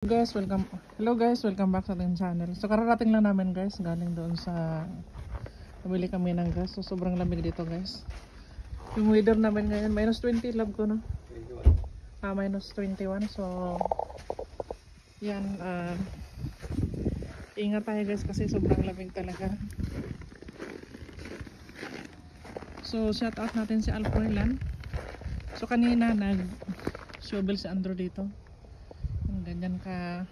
Guys, welcome. Hello guys, welcome back sa ating channel. So kararating lang namin guys, galing doon sa namili kami ng gas. So sobrang lamig dito guys. Yung weather namin ngayon, -20 love ko no. -21. So yan, ingat tayo guys kasi sobrang lamig talaga. So shout out natin si Alfrelan. So kanina nag-shovel si Andrew dito. Ganyan ka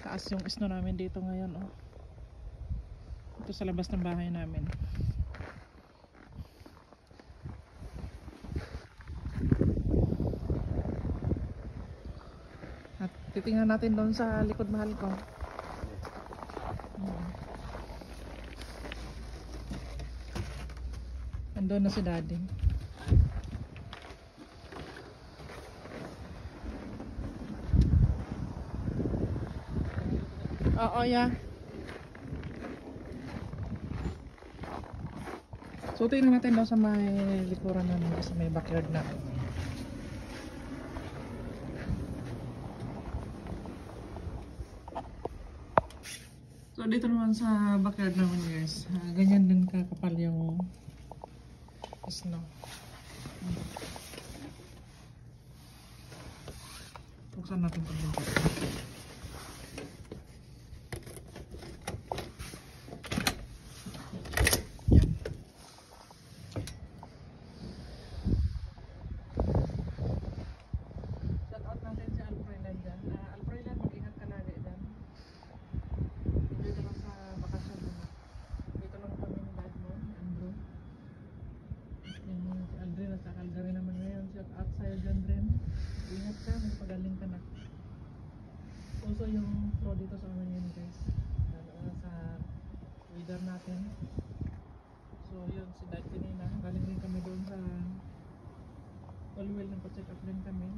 taas yung snow namin dito ngayon oh. Ito sa labas ng bahay namin. At titingnan natin doon sa likod mahal ko. Andun na si daddy. Oo, yeah. So tingnan natin daw sa may likuran namin, sa may backyard namin. So dito naman sa backyard namin guys, ganyan din kakapal yung snow. Buksan natin ito dito. Ingat ka, magpagaling ka na. Also yung flow dito sa amin yun guys, sa weather natin. So yun, si dad kanina galing rin kami doon sa Olwell, nagpa-check up rin kami.